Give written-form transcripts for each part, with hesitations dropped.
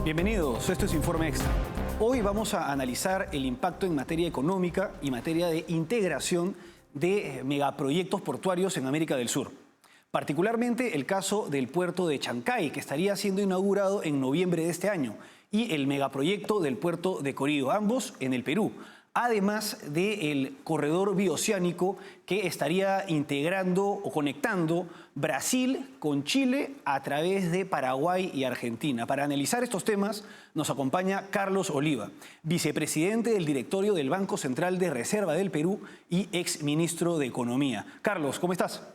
Bienvenidos, esto es Informe Extra. Hoy vamos a analizar el impacto en materia económica y materia de integración de megaproyectos portuarios en América del Sur. Particularmente el caso del puerto de Chancay, que estaría siendo inaugurado en noviembre de este año, y el megaproyecto del puerto de Corío, ambos en el Perú. Además del corredor bioceánico que estaría integrando o conectando Brasil con Chile a través de Paraguay y Argentina. Para analizar estos temas nos acompaña Carlos Oliva, vicepresidente del directorio del Banco Central de Reserva del Perú y exministro de Economía. Carlos, ¿cómo estás?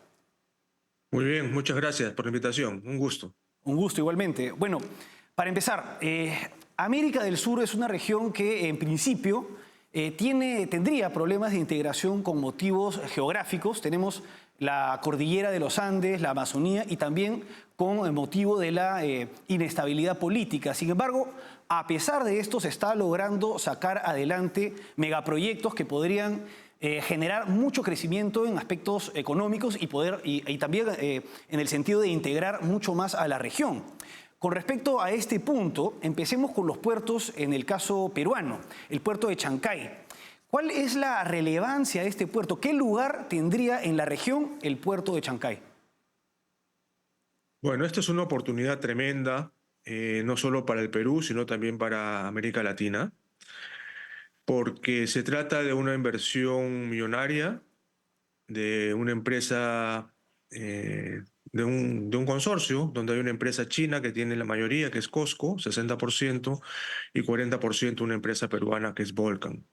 Muy bien, muchas gracias por la invitación. Un gusto. Un gusto igualmente. Bueno, para empezar, América del Sur es una región que en principio tendría problemas de integración con motivos geográficos. Tenemos la cordillera de los Andes, la Amazonía y también con el motivo de la inestabilidad política. Sin embargo, a pesar de esto, se está logrando sacar adelante megaproyectos que podrían generar mucho crecimiento en aspectos económicos y también en el sentido de integrar mucho más a la región. Con respecto a este punto, empecemos con los puertos en el caso peruano, el puerto de Chancay. ¿Cuál es la relevancia de este puerto? ¿Qué lugar tendría en la región el puerto de Chancay? Bueno, esta es una oportunidad tremenda, no solo para el Perú, sino también para América Latina, porque se trata de una inversión millonaria de una empresa, de un consorcio, donde hay una empresa china que tiene la mayoría, que es COSCO, 60%, y 40% una empresa peruana, que es Volcan.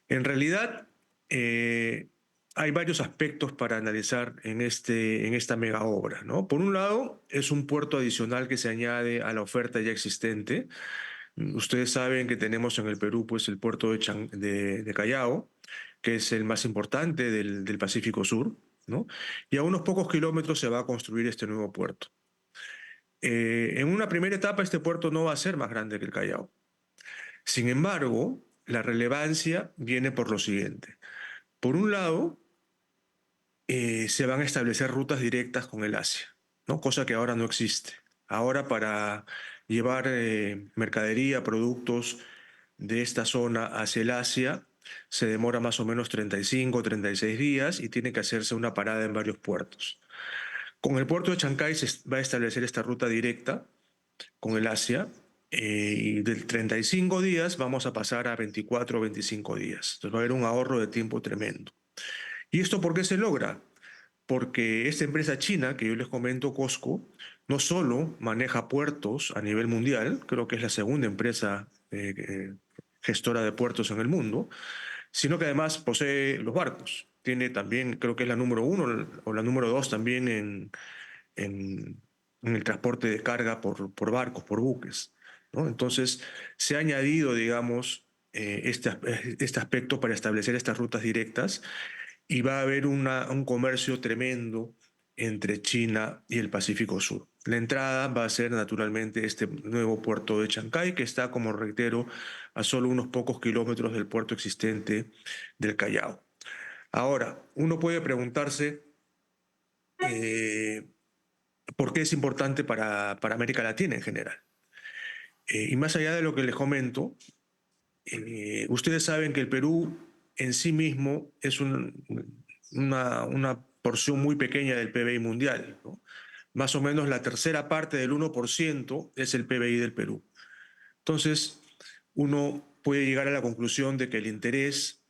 En realidad, hay varios aspectos para analizar en esta mega obra, ¿no? Por un lado, es un puerto adicional que se añade a la oferta ya existente. Ustedes saben que tenemos en el Perú pues, el puerto de Callao, que es el más importante del Pacífico Sur, ¿no? Y a unos pocos kilómetros se va a construir este nuevo puerto. En una primera etapa, este puerto no va a ser más grande que el Callao. Sin embargo, la relevancia viene por lo siguiente. Por un lado, se van a establecer rutas directas con el Asia, ¿no? Cosa que ahora no existe. Ahora para llevar mercadería, productos de esta zona hacia el Asia, se demora más o menos 35 36 días y tiene que hacerse una parada en varios puertos. Con el puerto de Chancay se va a establecer esta ruta directa con el Asia, y de 35 días vamos a pasar a 24 o 25 días. Entonces va a haber un ahorro de tiempo tremendo. ¿Y esto por qué se logra? Porque esta empresa china, que yo les comento, COSCO, no solo maneja puertos a nivel mundial, creo que es la segunda empresa gestora de puertos en el mundo, sino que además posee los barcos. Tiene también, creo que es la número uno o la número dos también en, en el transporte de carga por barcos, por buques, ¿no? Entonces, se ha añadido, digamos, este aspecto para establecer estas rutas directas y va a haber un comercio tremendo entre China y el Pacífico Sur. La entrada va a ser naturalmente este nuevo puerto de Chancay, que está, como reitero, a solo unos pocos kilómetros del puerto existente del Callao. Ahora, uno puede preguntarse por qué es importante para América Latina en general. Y más allá de lo que les comento, ustedes saben que el Perú en sí mismo es una porción muy pequeña del PBI mundial, ¿no? Más o menos la tercera parte del 1% es el PBI del Perú. Entonces, uno puede llegar a la conclusión de que el interés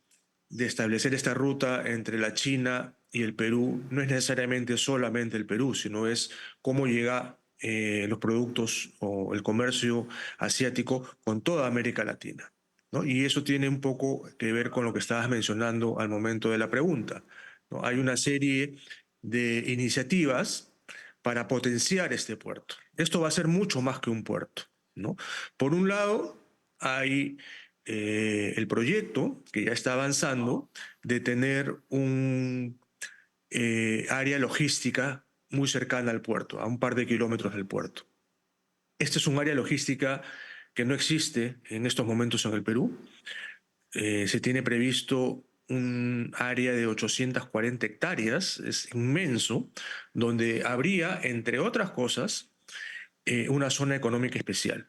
de establecer esta ruta entre la China y el Perú no es necesariamente solamente el Perú, sino es cómo llega los productos o el comercio asiático con toda América Latina, ¿no? Y eso tiene un poco que ver con lo que estabas mencionando al momento de la pregunta, ¿no? Hay una serie de iniciativas para potenciar este puerto. Esto va a ser mucho más que un puerto, ¿no? Por un lado, hay el proyecto que ya está avanzando de tener un área logística muy cercana al puerto, a un par de kilómetros del puerto. Este es un área logística que no existe en estos momentos en el Perú. Se tiene previsto un área de 840 hectáreas, es inmenso, donde habría, entre otras cosas, una zona económica especial.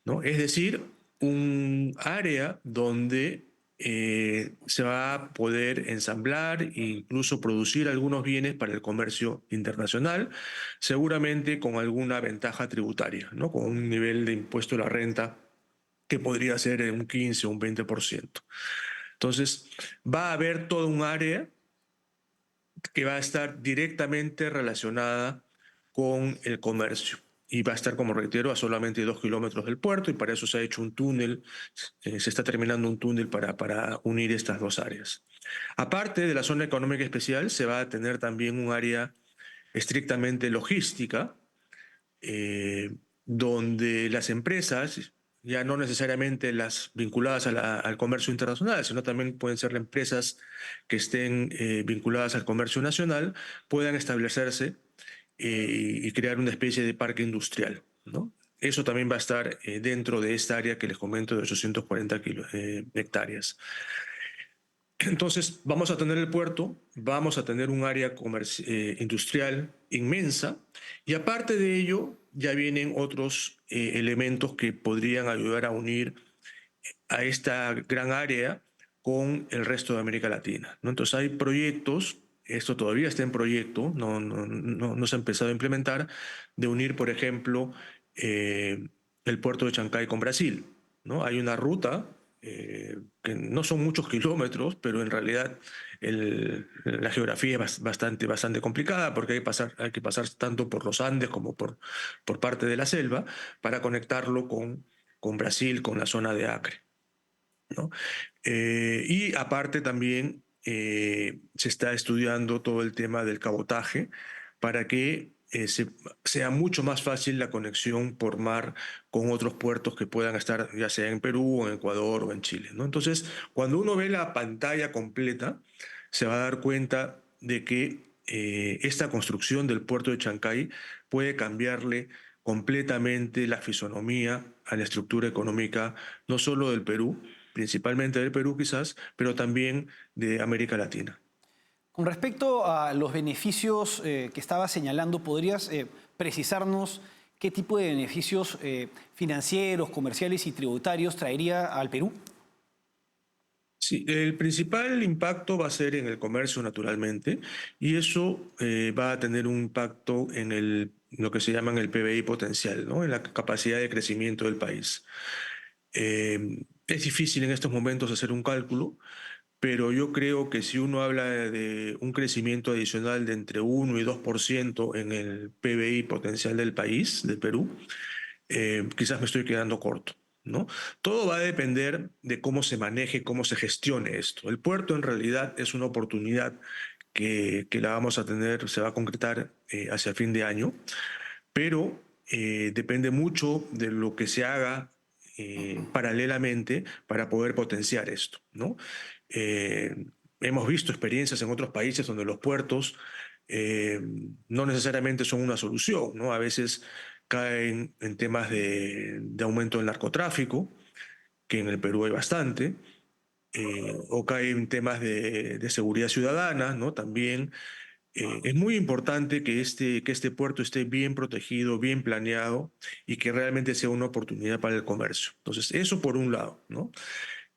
¿no? Es decir, un área donde se va a poder ensamblar e incluso producir algunos bienes para el comercio internacional, seguramente con alguna ventaja tributaria, ¿no? Con un nivel de impuesto a la renta que podría ser un 15 o un 20%. Entonces, va a haber todo un área que va a estar directamente relacionada con el comercio. Y va a estar, como reitero, a solamente 2 kilómetros del puerto, y para eso se ha hecho un túnel, se está terminando un túnel para unir estas dos áreas. Aparte de la zona económica especial, se va a tener también un área estrictamente logística, donde las empresas, ya no necesariamente las vinculadas al comercio internacional, sino también pueden ser empresas que estén vinculadas al comercio nacional, puedan establecerse y crear una especie de parque industrial, ¿no? Eso también va a estar dentro de esta área que les comento de 840 hectáreas. Entonces, vamos a tener el puerto, vamos a tener un área industrial inmensa, y aparte de ello, ya vienen otros elementos que podrían ayudar a unir a esta gran área con el resto de América Latina, ¿no? Entonces, hay proyectos, esto todavía está en proyecto, no se ha empezado a implementar, de unir, por ejemplo, eh, el puerto de Chancay con Brasil, ¿no? Hay una ruta que no son muchos kilómetros, pero en realidad la geografía es bastante complicada, porque hay que pasar tanto por los Andes como por parte de la selva para conectarlo con Brasil, con la zona de Acre, ¿no? Y aparte también se está estudiando todo el tema del cabotaje para que sea mucho más fácil la conexión por mar con otros puertos que puedan estar ya sea en Perú, o en Ecuador o en Chile, ¿no? Entonces, cuando uno ve la pantalla completa, se va a dar cuenta de que esta construcción del puerto de Chancay puede cambiarle completamente la fisonomía a la estructura económica, no solo del Perú, principalmente del Perú quizás, pero también de América Latina. Con respecto a los beneficios que estaba señalando, ¿podrías precisarnos qué tipo de beneficios financieros, comerciales y tributarios traería al Perú? Sí, el principal impacto va a ser en el comercio, naturalmente, y eso va a tener un impacto en lo que se llama el PBI potencial, ¿no? En la capacidad de crecimiento del país. Es difícil en estos momentos hacer un cálculo, pero yo creo que si uno habla de un crecimiento adicional de entre 1 y 2% en el PBI potencial del país, del Perú, quizás me estoy quedando corto, ¿no? Todo va a depender de cómo se maneje, cómo se gestione esto. El puerto en realidad es una oportunidad que la vamos a tener, se va a concretar hacia fin de año, pero depende mucho de lo que se haga paralelamente para poder potenciar esto, ¿no? Eh, Hemos visto experiencias en otros países donde los puertos eh, no necesariamente son una solución, ¿no? A veces caen en temas de aumento del narcotráfico, que en el Perú hay bastante, o caen en temas de seguridad ciudadana, ¿no? También es muy importante que este puerto esté bien protegido, bien planeado, y que realmente sea una oportunidad para el comercio. Entonces, eso por un lado, ¿no?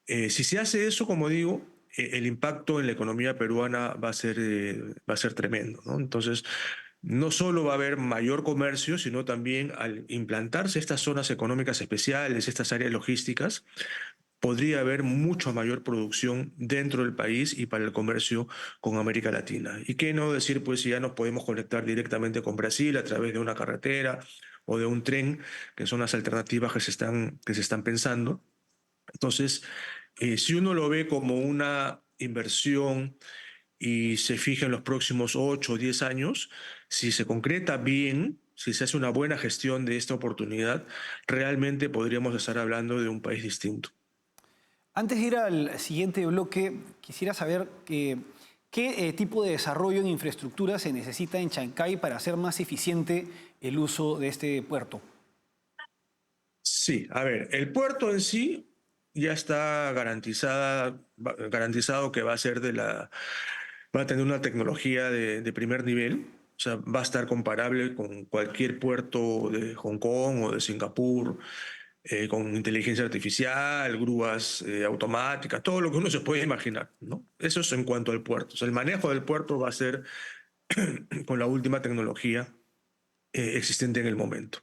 Si se hace eso, como digo, el impacto en la economía peruana va a ser tremendo, ¿no? Entonces, no solo va a haber mayor comercio, sino también al implantarse estas zonas económicas especiales, estas áreas logísticas, podría haber mucho mayor producción dentro del país y para el comercio con América Latina. Y qué no decir, pues, si ya nos podemos conectar directamente con Brasil a través de una carretera o de un tren, que son las alternativas que se están pensando. Entonces, si uno lo ve como una inversión y se fija en los próximos 8 o 10 años, si se concreta bien, si se hace una buena gestión de esta oportunidad, realmente podríamos estar hablando de un país distinto. Antes de ir al siguiente bloque, quisiera saber qué tipo de desarrollo en infraestructura se necesita en Chancay para hacer más eficiente el uso de este puerto. Sí, a ver, el puerto en sí ya está garantizado que va a ser va a tener una tecnología de primer nivel, o sea, va a estar comparable con cualquier puerto de Hong Kong o de Singapur. con inteligencia artificial, grúas automáticas, todo lo que uno se puede imaginar, ¿no? Eso es en cuanto al puerto. O sea, el manejo del puerto va a ser con la última tecnología existente en el momento.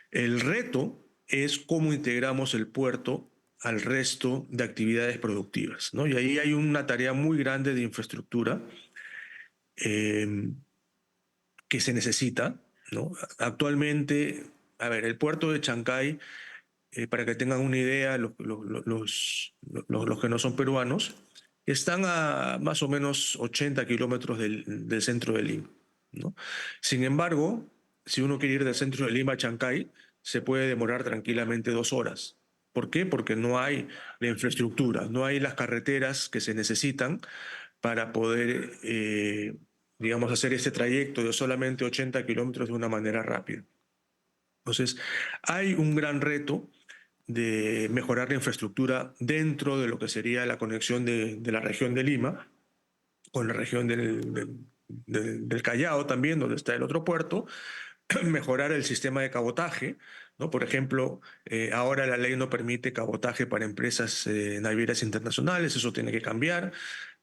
El reto es cómo integramos el puerto al resto de actividades productivas, ¿no? Y ahí hay una tarea muy grande de infraestructura eh, que se necesita, ¿no? Actualmente, a ver, el puerto de Chancay, para que tengan una idea, los que no son peruanos, están a más o menos 80 kilómetros del centro de Lima, ¿no? Sin embargo, si uno quiere ir del centro de Lima a Chancay, se puede demorar tranquilamente 2 horas. ¿Por qué? Porque no hay la infraestructura, no hay las carreteras que se necesitan para poder, digamos, hacer este trayecto de solamente 80 kilómetros de una manera rápida. Entonces, hay un gran reto de mejorar la infraestructura dentro de lo que sería la conexión de la región de Lima con la región del Callao también, donde está el otro puerto, mejorar el sistema de cabotaje, ¿no? Por ejemplo, ahora la ley no permite cabotaje para empresas navieras internacionales, eso tiene que cambiar,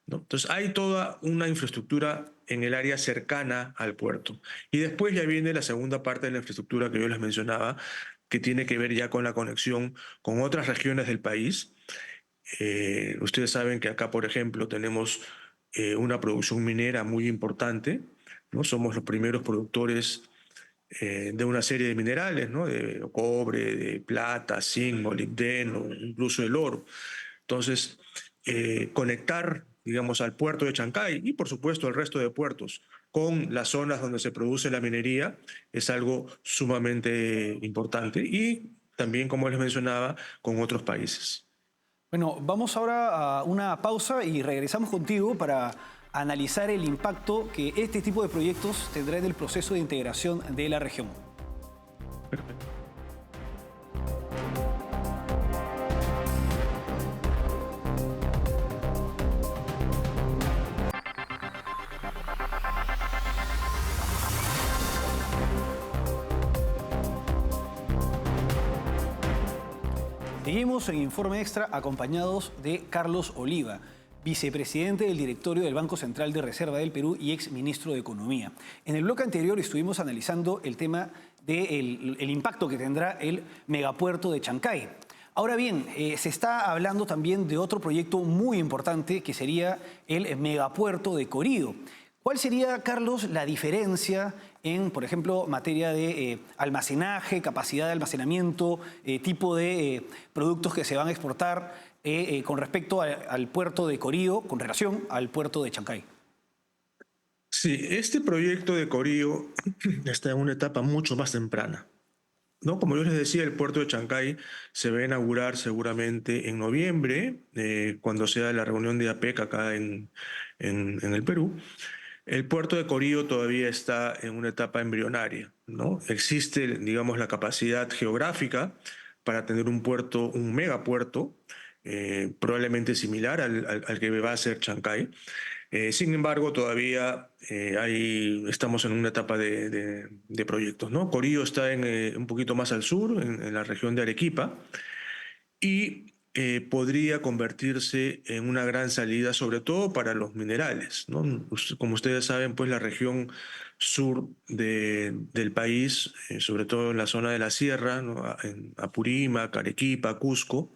¿no? Entonces hay toda una infraestructura en el área cercana al puerto. Y después ya viene la segunda parte de la infraestructura que yo les mencionaba, que tiene que ver ya con la conexión con otras regiones del país. Ustedes saben que acá, por ejemplo, tenemos una producción minera muy importante, ¿no? Somos los primeros productores de una serie de minerales, ¿no? De cobre, de plata, zinc, molibdeno, incluso el oro. Entonces, conectar, digamos, al puerto de Chancay y, por supuesto, al resto de puertos con las zonas donde se produce la minería es algo sumamente importante y también, como les mencionaba, con otros países. Bueno, vamos ahora a una pausa y regresamos contigo para analizar el impacto que este tipo de proyectos tendrá en el proceso de integración de la región. Seguimos en Informe Extra acompañados de Carlos Oliva, vicepresidente del directorio del Banco Central de Reserva del Perú y exministro de Economía. En el bloque anterior estuvimos analizando el tema del impacto que tendrá el megapuerto de Chancay. Ahora bien, se está hablando también de otro proyecto muy importante que sería el megapuerto de Corío. ¿Cuál sería, Carlos, la diferencia en, por ejemplo, materia de almacenaje, capacidad de almacenamiento, tipo de productos que se van a exportar con respecto al puerto de Corío, con relación al puerto de Chancay? Sí, este proyecto de Corío está en una etapa mucho más temprana, ¿no? Como yo les decía, el puerto de Chancay se va a inaugurar seguramente en noviembre, cuando sea la reunión de APEC acá en el Perú. El puerto de Corío todavía está en una etapa embrionaria, ¿no? Existe, digamos, la capacidad geográfica para tener un puerto, un megapuerto, probablemente similar al que va a ser Chancay. Sin embargo, todavía estamos en una etapa de proyectos, ¿no? Corío está un poquito más al sur, en la región de Arequipa, y podría convertirse en una gran salida, sobre todo para los minerales, ¿no? Como ustedes saben, pues la región sur del país, sobre todo en la zona de la sierra, ¿no? En Apurímac, Arequipa, Cusco,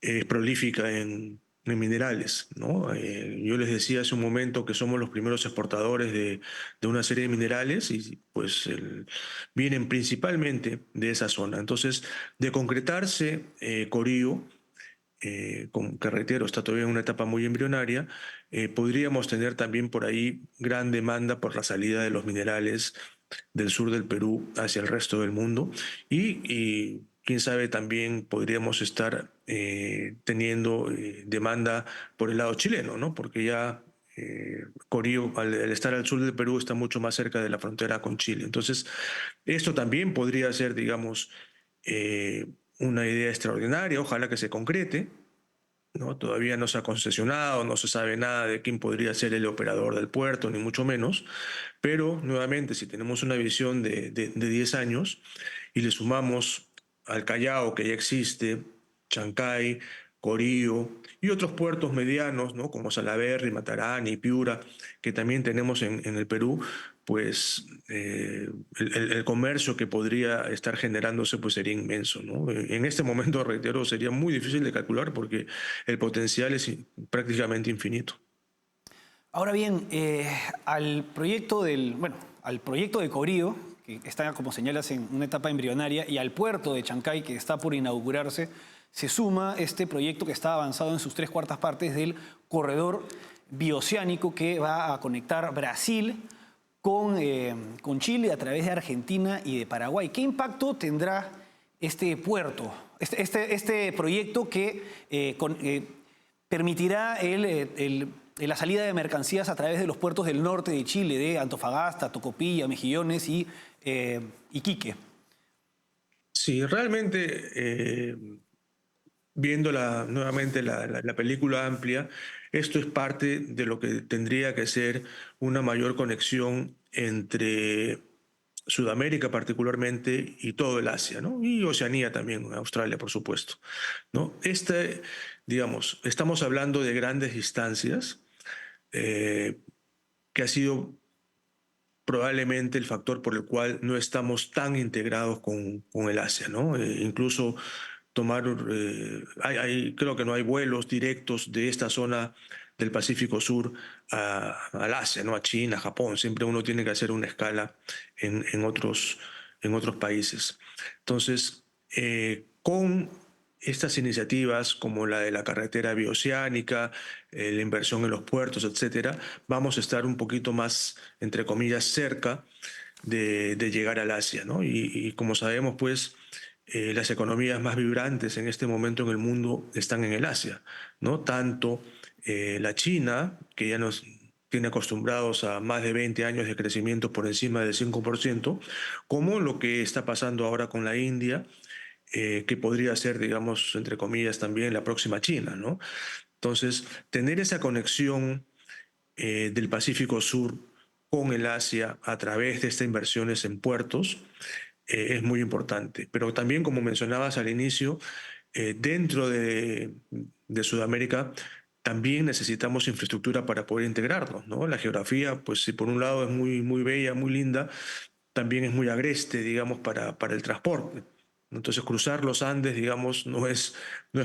es prolífica en minerales, ¿no? Yo les decía hace un momento que somos los primeros exportadores de una serie de minerales y pues vienen principalmente de esa zona. Entonces, de concretarse Corío, que reitero, está todavía en una etapa muy embrionaria, podríamos tener también por ahí gran demanda por la salida de los minerales del sur del Perú hacia el resto del mundo y quién sabe también podríamos estar teniendo demanda por el lado chileno, ¿no? Porque ya Corío, al estar al sur del Perú, está mucho más cerca de la frontera con Chile. Entonces, esto también podría ser, digamos, eh, una idea extraordinaria, ojalá que se concrete, ¿no? Todavía no se ha concesionado, no se sabe nada de quién podría ser el operador del puerto, ni mucho menos, pero nuevamente, si tenemos una visión de 10 años y le sumamos al Callao, que ya existe, Chancay, Corío y otros puertos medianos, ¿no? Como Salaberry, Matarani, Piura, que también tenemos en el Perú, pues el comercio que podría estar generándose pues sería inmenso, ¿no? En este momento, reitero, sería muy difícil de calcular porque el potencial es prácticamente infinito. Ahora bien, al proyecto de Corío, que está, como señalas, en una etapa embrionaria, y al puerto de Chancay, que está por inaugurarse, se suma este proyecto que está avanzado en sus 3/4 partes del corredor bioceánico que va a conectar Brasil con Chile a través de Argentina y de Paraguay. ¿Qué impacto tendrá este puerto, este proyecto que permitirá la salida de mercancías a través de los puertos del norte de Chile, de Antofagasta, Tocopilla, Mejillones y Iquique? Sí, realmente viendo nuevamente la película amplia, esto es parte de lo que tendría que ser una mayor conexión entre Sudamérica particularmente y todo el Asia, ¿no? Y Oceanía también, Australia, por supuesto, ¿no? Digamos, estamos hablando de grandes distancias, eh, que ha sido probablemente el factor por el cual no estamos tan integrados con el Asia, ¿no? Incluso creo que no hay vuelos directos de esta zona del Pacífico Sur al Asia, ¿no? A China, Japón. Siempre uno tiene que hacer una escala en otros países. Entonces, con estas iniciativas como la de la carretera bioceánica, la inversión en los puertos, etcétera, vamos a estar un poquito más, entre comillas, cerca de llegar al Asia, ¿no? Y como sabemos, pues las economías más vibrantes en este momento en el mundo están en el Asia, ¿no? Tanto la China, que ya nos tiene acostumbrados a más de 20 años de crecimiento por encima del 5%, como lo que está pasando ahora con la India, que podría ser, digamos, entre comillas, también la próxima China, ¿no? Entonces, tener esa conexión del Pacífico Sur con el Asia a través de estas inversiones en puertos es muy importante. Pero también, como mencionabas al inicio, dentro de Sudamérica también necesitamos infraestructura para poder integrarnos, ¿no? La geografía, pues si por un lado es muy, muy bella, muy linda, también es muy agreste, digamos, para el transporte. Entonces cruzar los Andes, digamos, no es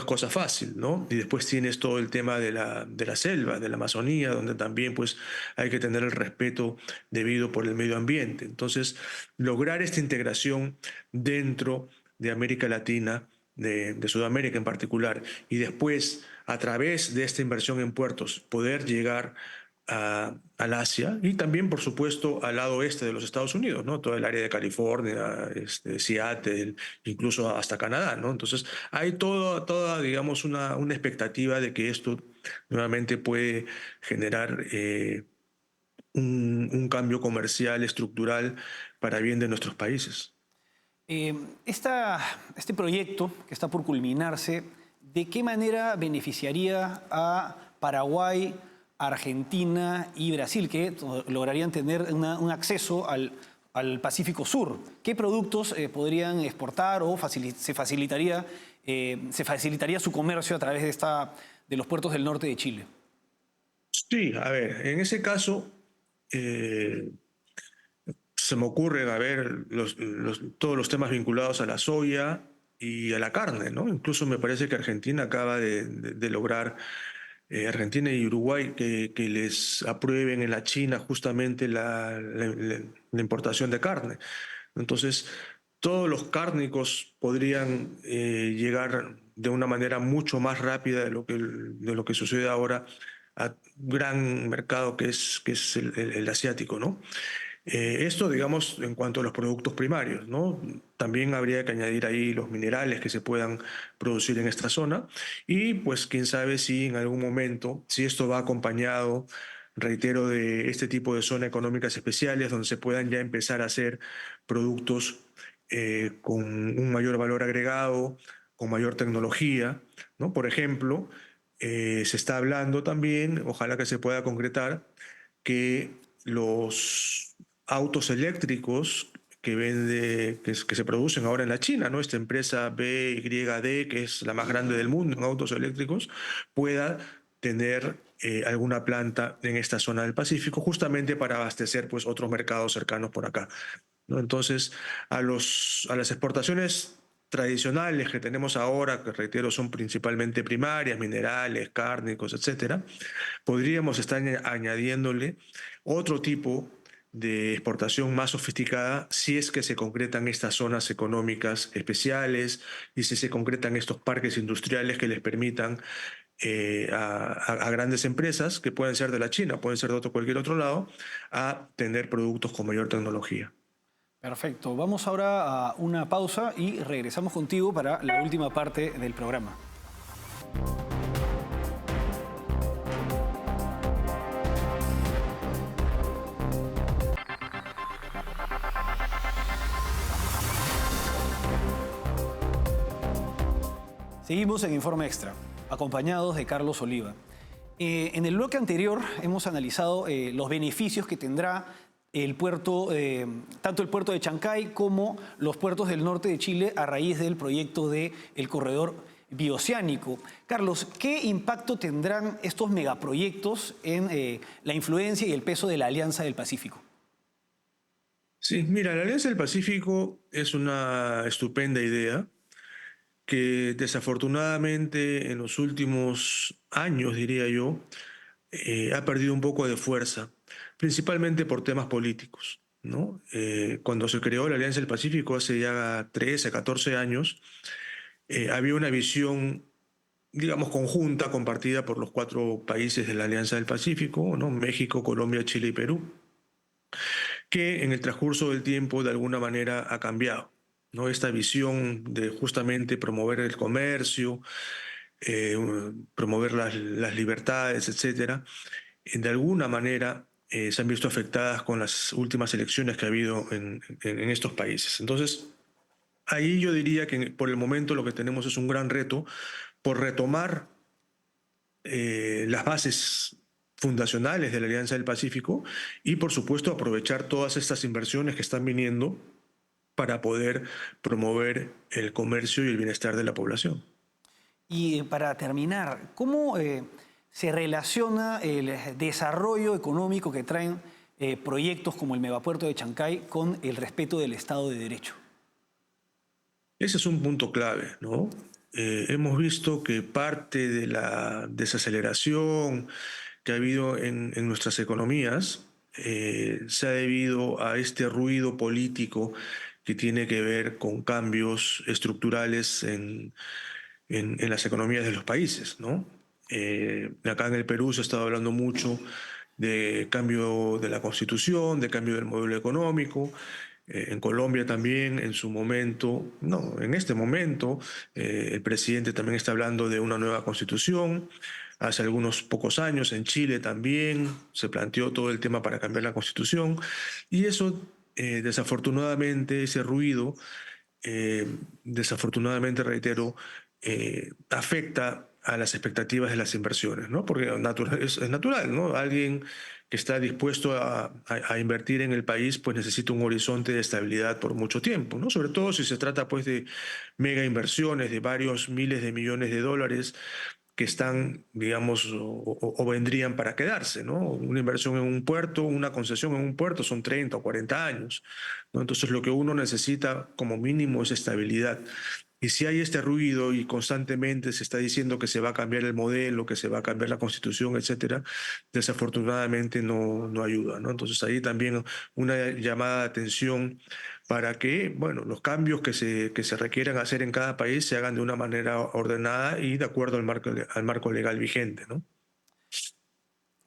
cosa fácil, ¿no? Y después tienes todo el tema de la selva, de la Amazonía, donde también pues hay que tener el respeto debido por el medio ambiente. Entonces, lograr esta integración dentro de América Latina, de Sudamérica en particular, y después, a través de esta inversión en puertos, poder llegar al Asia y también, por supuesto, al lado oeste de los Estados Unidos, ¿no? Todo el área de California, Seattle, incluso hasta Canadá, ¿no? Entonces, hay toda digamos, una expectativa de que esto nuevamente puede generar un cambio comercial, estructural, para bien de nuestros países. Eh, este proyecto que está por culminarse, ¿de qué manera beneficiaría a Paraguay, Argentina y Brasil, que lograrían tener un acceso al Pacífico Sur? ¿Qué productos podrían exportar o se facilitaría su comercio a través de los puertos del norte de Chile? Sí, a ver, en ese caso, eh, se me ocurren, a ver, todos los temas vinculados a la soya y a la carne, ¿no? Incluso me parece que Argentina acaba de lograr, Argentina y Uruguay, que les aprueben en la China justamente la importación de carne. Entonces, todos los cárnicos podrían llegar de una manera mucho más rápida de lo que sucede ahora a gran mercado que es el asiático, ¿no? Esto, digamos, en cuanto a los productos primarios, ¿no? También habría que añadir ahí los minerales que se puedan producir en esta zona y, pues, quién sabe si en algún momento, si esto va acompañado, reitero, de este tipo de zonas económicas especiales donde se puedan ya empezar a hacer productos con un mayor valor agregado, con mayor tecnología, ¿no? Por ejemplo, se está hablando también, ojalá que se pueda concretar, que los autos eléctricos que se producen ahora en la China, ¿no? Esta empresa BYD, que es la más grande del mundo en autos eléctricos, pueda tener alguna planta en esta zona del Pacífico, justamente para abastecer pues, otros mercados cercanos por acá, ¿no? Entonces, a las exportaciones tradicionales que tenemos ahora, que reitero son principalmente primarias, minerales, cárnicos, etcétera, podríamos estar añadiéndole otro tipo de exportación más sofisticada si es que se concretan estas zonas económicas especiales y si se concretan estos parques industriales que les permitan a grandes empresas, que pueden ser de la China, pueden ser de cualquier otro lado, a tener productos con mayor tecnología. Perfecto. Vamos ahora a una pausa y regresamos contigo para la última parte del programa. Seguimos en Informe Extra, acompañados de Carlos Oliva. En el bloque anterior hemos analizado los beneficios que tendrá el puerto, tanto el puerto de Chancay como los puertos del norte de Chile a raíz del proyecto del corredor bioceánico. Carlos, ¿qué impacto tendrán estos megaproyectos en la influencia y el peso de la Alianza del Pacífico? Sí, mira, la Alianza del Pacífico es una estupenda idea que desafortunadamente en los últimos años, diría yo, ha perdido un poco de fuerza, principalmente por temas políticos, ¿no? Cuando se creó la Alianza del Pacífico hace ya 13, 14 años, había una visión, digamos, conjunta, compartida por los 4 países de la Alianza del Pacífico, ¿no? México, Colombia, Chile y Perú, que en el transcurso del tiempo de alguna manera ha cambiado, ¿no? Esta visión de justamente promover el comercio, promover las libertades, etcétera, de alguna manera se han visto afectadas con las últimas elecciones que ha habido en estos países. Entonces, ahí yo diría que por el momento lo que tenemos es un gran reto por retomar las bases fundacionales de la Alianza del Pacífico y, por supuesto, aprovechar todas estas inversiones que están viniendo para poder promover el comercio y el bienestar de la población. Y para terminar, ¿cómo se relaciona el desarrollo económico que traen proyectos como el megapuerto de Chancay con el respeto del Estado de Derecho? Ese es un punto clave, ¿no? Hemos visto que parte de la desaceleración que ha habido en nuestras economías se ha debido a este ruido político que tiene que ver con cambios estructurales en las economías de los países, ¿no? Acá en el Perú se ha estado hablando mucho de cambio de la Constitución, de cambio del modelo económico. En Colombia también, en su momento, no, en este momento, el presidente también está hablando de una nueva constitución. Hace algunos pocos años en Chile también se planteó todo el tema para cambiar la constitución. Y eso, desafortunadamente, ese ruido, desafortunadamente, reitero, afecta a las expectativas de las inversiones, ¿no? Porque es natural, ¿no? Alguien que está dispuesto a invertir en el país, pues necesita un horizonte de estabilidad por mucho tiempo, ¿no? Sobre todo si se trata, pues, de mega inversiones de varios miles de millones de dólares que están, digamos, o vendrían para quedarse, ¿no? Una inversión en un puerto, una concesión en un puerto son 30 o 40 años, ¿no? Entonces lo que uno necesita como mínimo es estabilidad. Y si hay este ruido y constantemente se está diciendo que se va a cambiar el modelo, que se va a cambiar la constitución, etcétera, desafortunadamente no ayuda, ¿no? Entonces ahí también una llamada de atención para que, bueno, los cambios que se requieran hacer en cada país se hagan de una manera ordenada y de acuerdo al marco legal vigente, ¿no?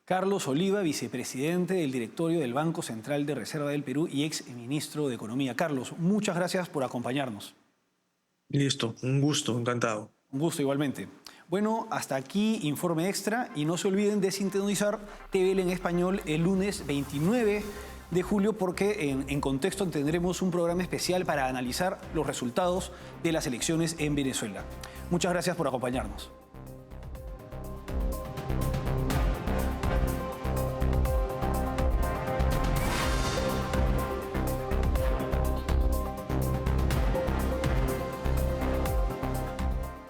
Carlos Oliva, vicepresidente del directorio del Banco Central de Reserva del Perú y ex ministro de Economía. Carlos, muchas gracias por acompañarnos. Listo, un gusto, encantado. Un gusto igualmente. Bueno, hasta aquí Informe Extra y no se olviden de sintonizar TVL en español el lunes 29 de julio porque en Contexto tendremos un programa especial para analizar los resultados de las elecciones en Venezuela. Muchas gracias por acompañarnos.